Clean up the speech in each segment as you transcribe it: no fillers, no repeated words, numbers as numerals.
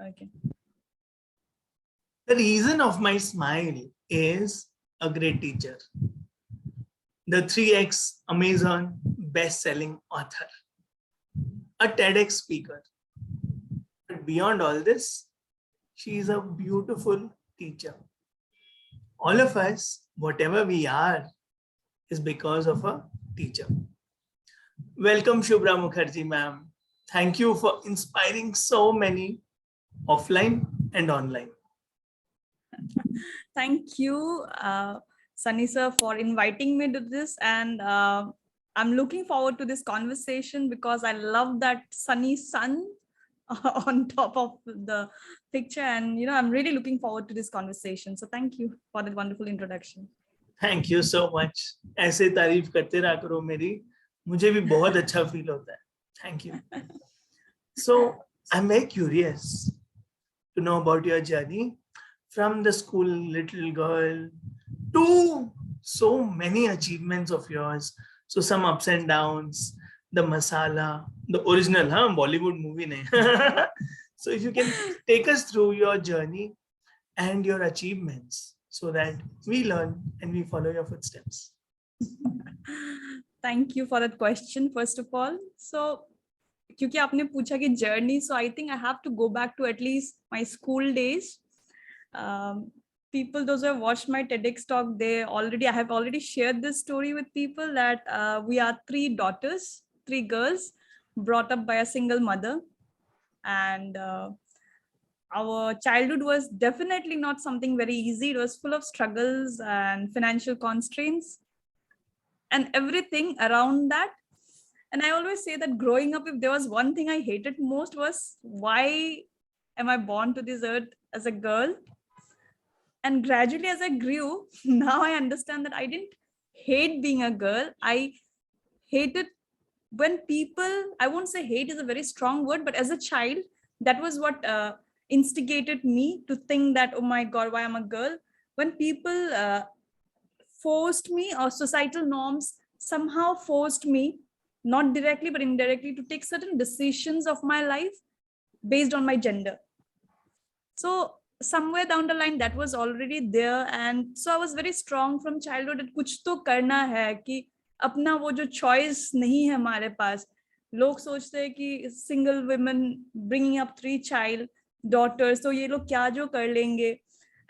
Okay. The reason of my smile is a great teacher, the 3x Amazon best-selling author, a TEDx speaker. But beyond all this, she is a beautiful teacher. All of us, whatever we are, is because of a teacher. Welcome, Subra Mukherjee, ma'am. Thank you for inspiring so many offline and online. Thank you, Sunny sir, for inviting me to this. And I'm looking forward to this conversation because I love that sunny sun on top of the picture. And, I'm really looking forward to this conversation. So thank you for that wonderful introduction. Thank you so much. ऐसे तारीफ करते रहा करो मेरी, मुझे भी बहुत अच्छा फील होता है. Thank you. So I'm very curious to know about your journey from the school little girl to so many achievements of yours. So some ups and downs, the masala, the original, Bollywood movie nahi. So if you can take us through your journey and your achievements so that we learn and we follow your footsteps. Thank you for that question, first of all. So, क्योंकि आपने पूछा कि journey, so I think I have to go back to at least my school days. People, those who have watched my TEDx talk, I have already shared this story with people that we are three daughters, three girls brought up by a single mother. And our childhood was definitely not something very easy. It was full of struggles and financial constraints and everything around that. And I always say that growing up, if there was one thing I hated most was, why am I born to this earth as a girl? And gradually as I grew, now I understand that I didn't hate being a girl. I hated when people, I won't say hate is a very strong word, but as a child, that was what instigated me to think that, oh my God, why I'm a girl? When people forced me, or societal norms somehow forced me, not directly but indirectly, to take certain decisions of my life based on my gender. So somewhere down the line that was already there, and so I was very strong from childhood that कुछ तो करना है, कि अपना वो जो choice नहीं है हमारे पास. लोग सोचते हैं कि single women bringing up 3 child daughters, तो ये लोग क्या जो कर लेंगे,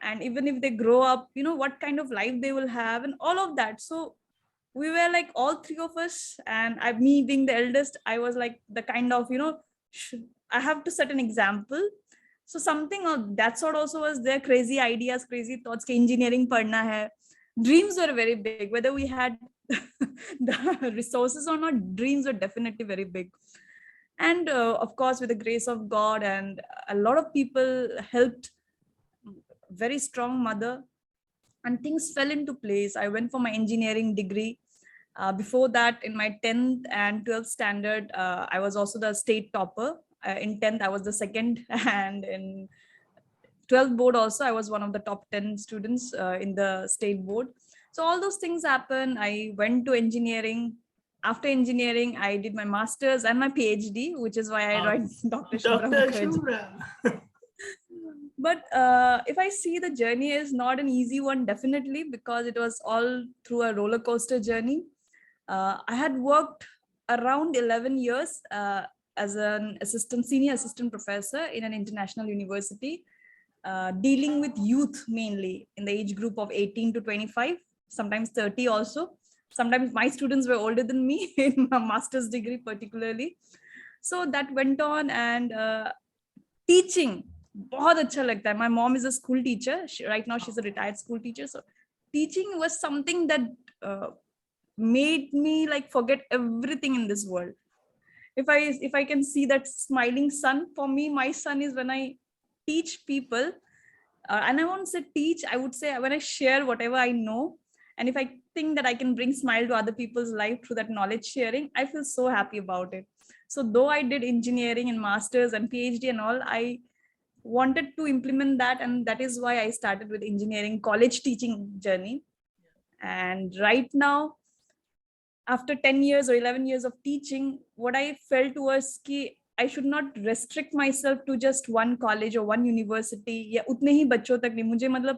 and even if they grow up, what kind of life they will have and all of that. So we were like all three of us, and me being the eldest, I was like the kind of, I have to set an example. So something of that sort also was there. Crazy ideas, crazy thoughts, engineering padna hai. Dreams were very big, whether we had the resources or not, dreams were definitely very big. And of course, with the grace of God and a lot of people helped, very strong mother, and things fell into place. I went for my engineering degree. Before that, in my 10th and 12th standard, I was also the state topper. In 10th, I was the second, and in 12th board also, I was one of the top 10 students in the state board. So all those things happened. I went to engineering. After engineering, I did my master's and my PhD, which is why I write Dr. Subra Mukherjee. But if I see the journey is not an easy one, definitely, because it was all through a roller coaster journey. I had worked around 11 years as an senior assistant professor in an international university, dealing with youth mainly in the age group of 18 to 25, sometimes 30 also. Sometimes my students were older than me in my master's degree particularly. So that went on, and teaching, बहुत अच्छा लगता है. My mom is a school teacher. Right now she's a retired school teacher. So teaching was something that made me like forget everything in this world. If I can see that smiling sun, for me, my sun is when I teach people. And I won't say teach, I would say when I share whatever I know. And if I think that I can bring smile to other people's life through that knowledge sharing, I feel so happy about it. So though I did engineering and masters and PhD and all, I wanted to implement that. And that is why I started with engineering college teaching journey. And right now, after 10 years or 11 years of teaching, what I felt was ki I should not restrict myself to just one college or one university. या उतने ही बच्चों तक नहीं मुझे मतलब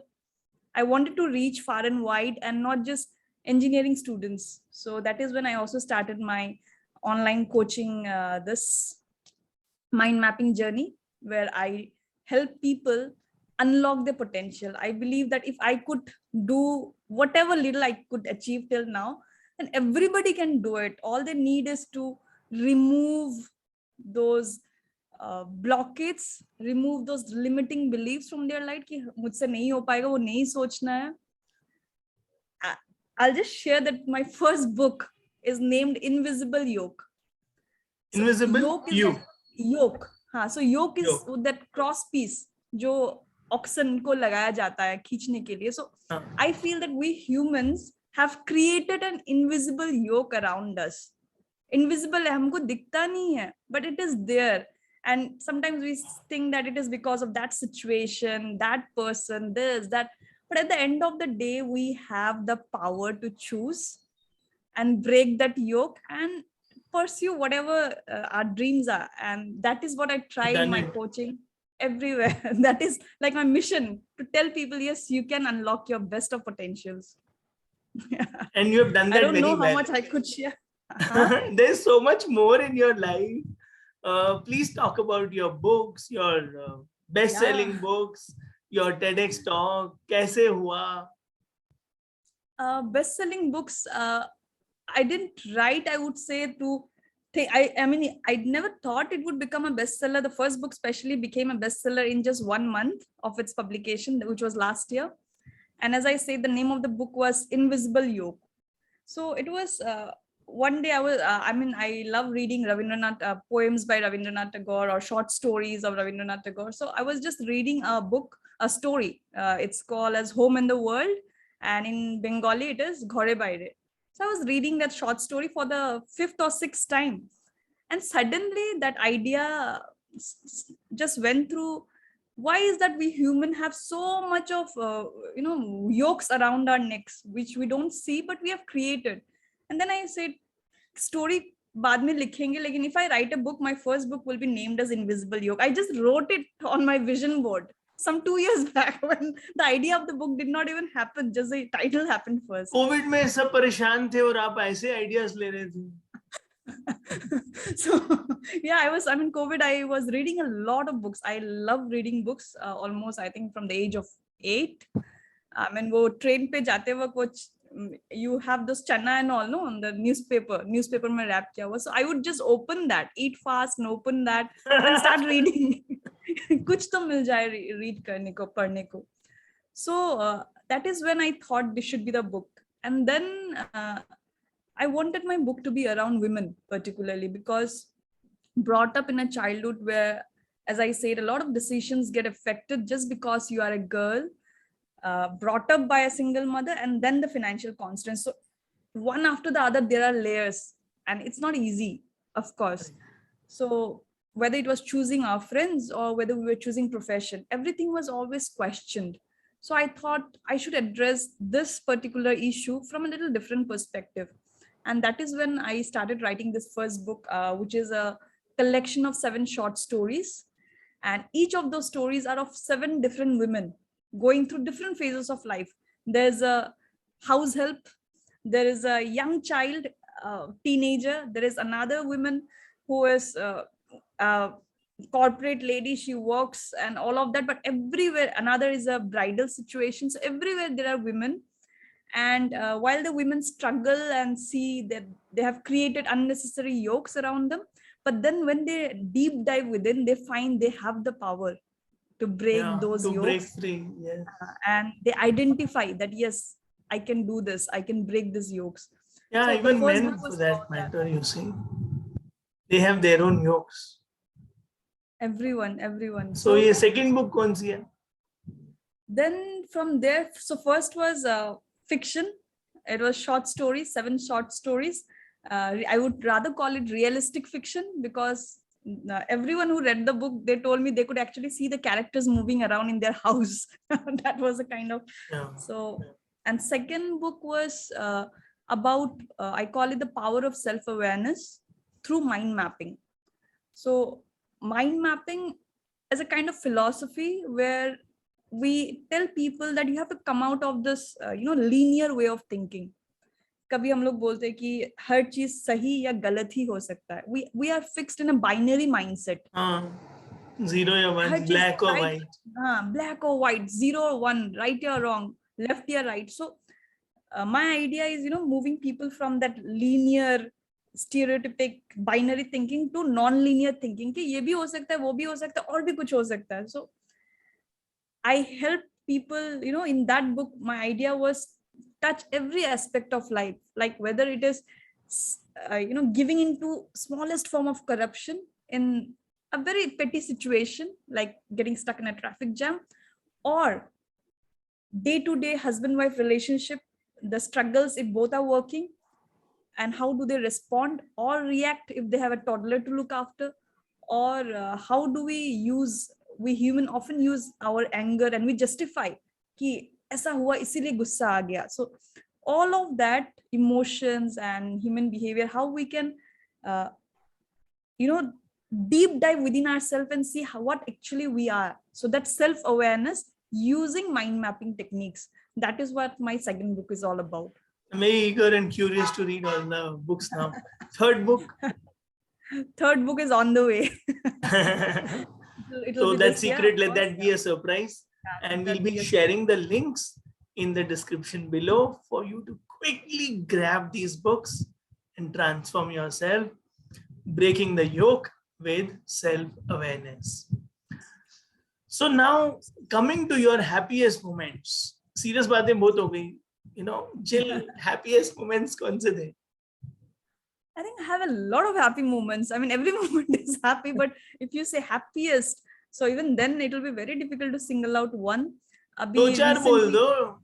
I wanted to reach far and wide and not just engineering students. So that is when I also started my online coaching, this mind mapping journey, where I help people unlock their potential. I believe that if I could do whatever little I could achieve till now, then everybody can do it. All they need is to remove those blockades, remove those limiting beliefs from their life कि मुझसे नहीं हो पाएगा, वो नहीं सोचना है. I'll just share that my first book is named Invisible Yoke. So Invisible yoke is you. like yoke. हाँ, so yoke is Yoke. that cross piece जो oxen को लगाया जाता है खींचने के लिए. So I feel that we humans have created an invisible yoke around us. Invisible है, हमको दिखता नहीं है, but it is there. And sometimes we think that it is because of that situation, that person, this, that. But at the end of the day, we have the power to choose and break that yoke and pursue whatever our dreams are. And that is what I try in my coaching everywhere. That is like my mission, to tell people, yes, you can unlock your best of potentials. And you have done that very well. I don't know how much I could share. There's so much more in your life. Please talk about your books, your best-selling books, your TEDx talk. कैसे हुआ? Best-selling books, I didn't write, I would say, to think. I mean, I never thought it would become a bestseller. The first book especially became a bestseller in just 1 month of its publication, which was last year. And as I said, the name of the book was Invisible Yoke. So it was one day I love reading Rabindranath, poems by Rabindranath Tagore or short stories of Rabindranath Tagore. So I was just reading a story. It's called as Home in the World. And in Bengali, it is Ghore Baire. So I was reading that short story for the 5th or 6th time. And suddenly that idea just went through. Why is that we human have so much of, yokes around our necks, which we don't see, but we have created. And then I said, story baad mein likhenge, lekin if I write a book, my first book will be named as Invisible Yoke. I just wrote it on my vision board some 2 years back when the idea of the book did not even happen. Just the title happened first. COVID में सब परेशान थे और आप ऐसे ideas ले रहे थे. So yeah, COVID, I was reading a lot of books. I love reading books, almost I think from the age of 8. वो train पे जाते वक्त you have those chana and all, no, on the newspaper में wrap किया हुआ. So I would just open that, eat fast and open that and start reading. कुछ तो मिल जाए read करने को, पढ़ने को. So that is when I thought this should be the book. And then I wanted my book to be around women particularly, because brought up in a childhood where, as I said, a lot of decisions get affected just because you are a girl, brought up by a single mother, and then the financial constraints. So one after the other, there are layers, and it's not easy, of course. So whether it was choosing our friends or whether we were choosing profession, everything was always questioned. So I thought I should address this particular issue from a little different perspective. And that is when I started writing this first book, which is a collection of 7 short stories. And each of those stories are of 7 different women going through different phases of life. There's a house help, there is a young child, teenager, there is another woman who is a corporate lady, she works and all of that, but everywhere another is a bridal situation. So everywhere there are women. And while the women struggle and see that they have created unnecessary yokes around them, but then when they deep dive within, they find they have the power to break those yokes. Break free, yes. And they identify that, yes, I can do this, I can break these yokes. Yeah, so even men for that matter, you see, they have their own yokes. Everyone. So your second book kaun si hai? Then from there, so first was fiction. It was short stories, 7 short stories. I would rather call it realistic fiction, because everyone who read the book, they told me they could actually see the characters moving around in their house. That was a kind of And second book was about I call it the power of self-awareness through mind mapping. So mind mapping is a kind of philosophy where we tell people that you have to come out of this linear way of thinking. कभी हम लोग बोलते हैं कि हर चीज सही या गलत ही हो सकता है. We are fixed in a binary mindset. Zero or one, हर चीज black or right, white. Black or white, 0 or 1, right or wrong, left or right. So my idea is moving people from that linear stereotypic binary thinking to non-linear thinking कि ये भी हो सकता है, वो भी हो सकता है, और भी कुछ हो सकता है. So I help people, in that book, my idea was touch every aspect of life, like whether it is, giving into smallest form of corruption in a very petty situation, like getting stuck in a traffic jam, or day-to-day husband-wife relationship, the struggles if both are working, and how do they respond or react if they have a toddler to look after, or how do we human often use our anger and we justify कि ऐसा हुआ इसीलिए गुस्सा आ गया. So all of that emotions and human behavior, how we can deep dive within ourselves and see what actually we are. So that self-awareness using mind mapping techniques, that is what my second book is all about. I'm very eager and curious to read all the books now. Third book is on the way. So that secret, let that be a surprise. And we'll be sharing the links in the description below for you to quickly grab these books and transform yourself, breaking the yoke with self-awareness. So now coming to your happiest moments. Serious बातें बहुत हो गई. Chill happiest moments कौन से थे? I think I have a lot of happy moments. I mean, every moment is happy, but if you say happiest, so even then it will be very difficult to single out one. दो चार बोल दो.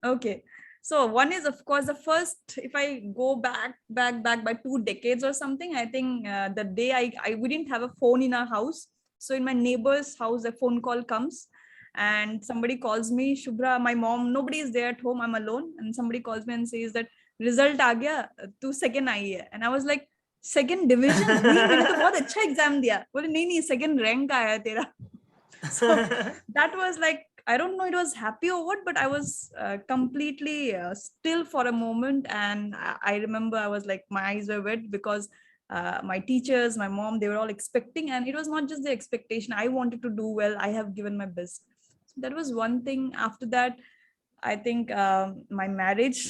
Okay. So one is, of course, the first, if I go back by 2 decades or something, I think the day we didn't have a phone in our house. So in my neighbor's house, a phone call comes and somebody calls me, Subra, my mom, nobody is there at home, I'm alone. And somebody calls me and says that, result आ गया, तू second आई है. And I was like, second division? मैंने तो बहुत अच्छा exam दिया. बोले नहीं सेकंड रैंक आया है तेरा. So that was like, I don't know, it was happy or what, but I was completely still for a moment. And I remember I was like, my eyes were wet because my teachers, my mom, they were all expecting, and it was not just the expectation. I wanted to do well. I have given my best. So that was one thing. After that, I think my marriage.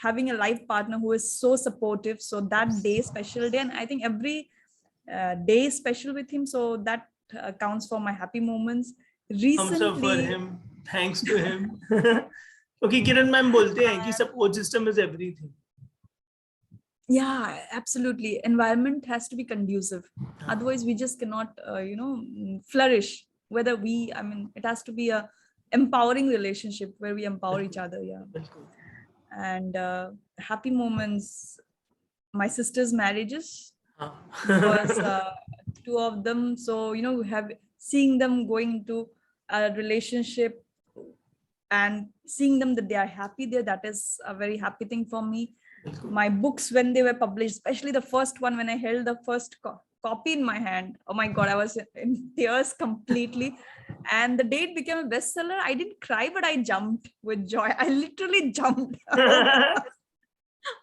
Having a life partner who is so supportive, so that day, special day, and I think every day is special with him, so that counts for my happy moments. Recently, for him, thanks to him. Okay, Kiran ma'am बोलते हैं कि support system is everything. Yeah, absolutely. Environment has to be conducive. Otherwise, we just cannot, flourish. It has to be a empowering relationship where we empower each other. Yeah. And happy moments, my sister's marriages, because 2 of them, so seeing them going into a relationship and seeing them that they are happy there, that is a very happy thing for me. My books, when they were published, especially the first one, when I held the first copy in my hand, oh my god, I was in tears completely. And the day it became a bestseller, I didn't cry, but I jumped with joy. I literally jumped.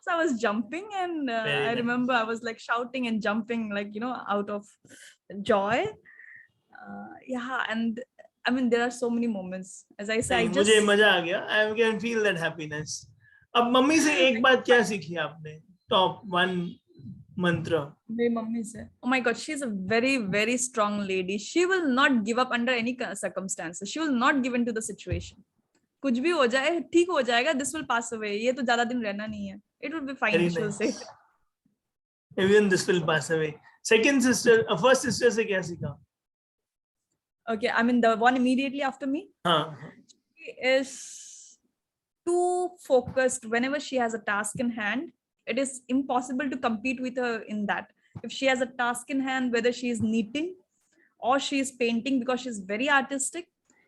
So I was jumping, and I remember I was like shouting and jumping, like, out of joy. Yeah, and I mean, there are so many moments. As I said, मुझे मजा आ गया. I can feel that happiness. अब mummy से एक बात क्या सीखी आपने? Top 1 mantra. मेरी मम्मी से, oh my god, she's a very very strong lady. She will not give up under any circumstances. She will not give in to the situation. कुछ भी हो जाए, ठीक हो जाएगा. This will pass away. ये तो ज़्यादा दिन रहना नहीं है. It will be fine. She will say. Even this will pass away. Second sister, first sister से क्या सीखा? Okay, I mean the one immediately after me. She is too focused. Whenever she has a task in hand, it is impossible to compete with her in that. If she has a task in hand, whether she is knitting or she is painting, because she's very artistic,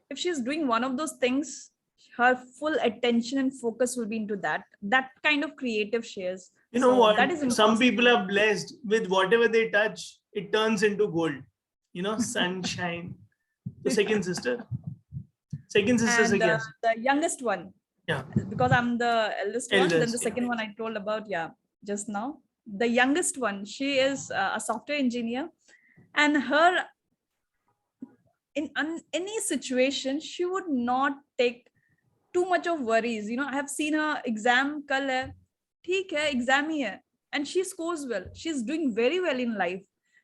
if she's doing one of those things, her full attention and focus will be into that kind of creative she is. You know So what? that is Some people impossible. are blessed with whatever they touch, it turns into gold. You know, sunshine. The second sister. Second sister And se kya hai? the youngest one, Yeah, because I'm the eldest one, then the eldest. Yeah. second one I told about, yeah, just now. The youngest one, she is a software engineer, and her, in any situation, she would not take too much of worries. I have seen her exam kal hai, theek hai, exam hi hai, and she scores well. She's doing very well in life,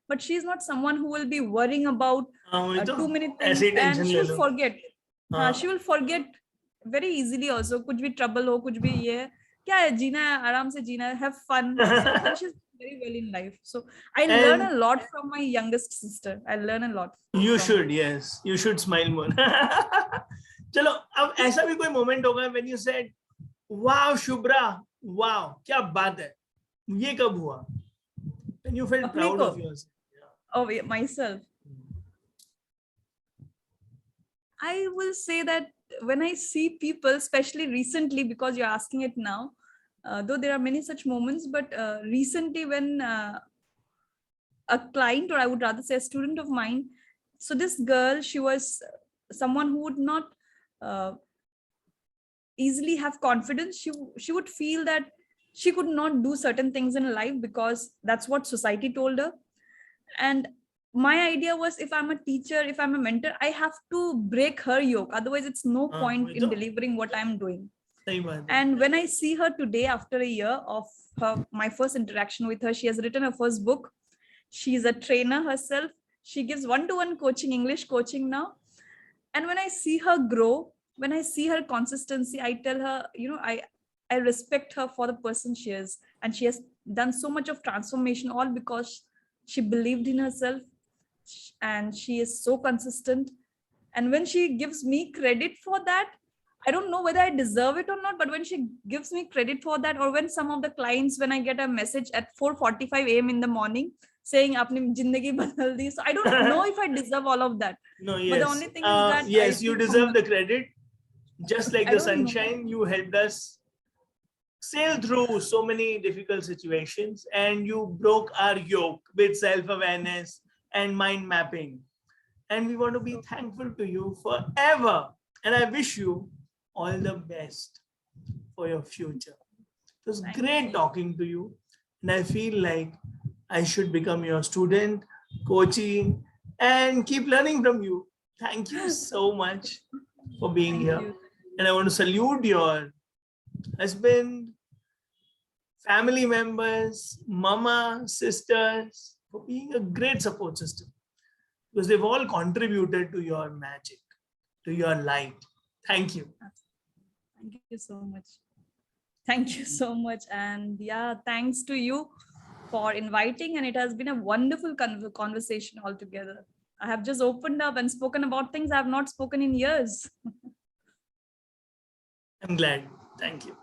but she's not someone who will be worrying about हाँ वही तो 2 minute ऐसे things, he and tension she ले will low. forget. हाँ, हाँ. she will forget very easily also. कुछ भी trouble हो, कुछ भी ये है, क्या है, जीना है, आराम से जीना है, have fun. So, and she's very well in life. So I learn And a lot from my youngest sister. I learn a lot you from her. should, yes, you should smile more. चलो अब ऐसा भी कोई moment होगा when you said, wow Shubra, wow, क्या बात है, ये कब हुआ? When you felt अपने proud को, of yourself. oh, yeah, myself. I will say that when I see people, especially recently, because you're asking it now, though there are many such moments, but recently when a client, or I would rather say a student of mine, so this girl, she was someone who would not uh, easily have confidence. She would feel that she could not do certain things in life because that's what society told her. And my idea was, if I'm a teacher, if I'm a mentor, I have to break her yoke, otherwise it's no हाँ point वही in तो delivering what I'm doing. सही बात है. And when I see her today, after a year of my first interaction with her, she has written her first book. She's a trainer herself. She gives one-to-one coaching, English coaching now. And when I see her grow, when I see her consistency, I tell her, I respect her for the person she is. And she has done so much of transformation, all because she believed in herself, and she is so consistent. And when she gives me credit for that, I don't know whether I deserve it or not, but when she gives me credit for that, or when some of the clients, when I get a message at 4:45 a.m. in the morning saying apni zindagi badal di, so I don't know if I deserve all of that. No, But the yes, only thing is that I yes, you feel deserve the credit. Just like I the don't know. sunshine, you helped us sail through so many difficult situations, and you broke our yoke with self-awareness and mind mapping. And we want to be thankful to you forever. And I wish you all the best for your future. It was Thank great you. talking to you. And I feel like I should become your student, coaching, and keep learning from you. Thank you so much for being Thank here. you. And I want to salute your husband, family members, mama, sisters, for being a great support system, because they've all contributed to your magic, to your light. Thank you. Thank you so much. Thank you so much. And yeah, thanks to you for inviting. And it has been a wonderful conversation altogether. I have just opened up and spoken about things I have not spoken in years. I'm glad. Thank you.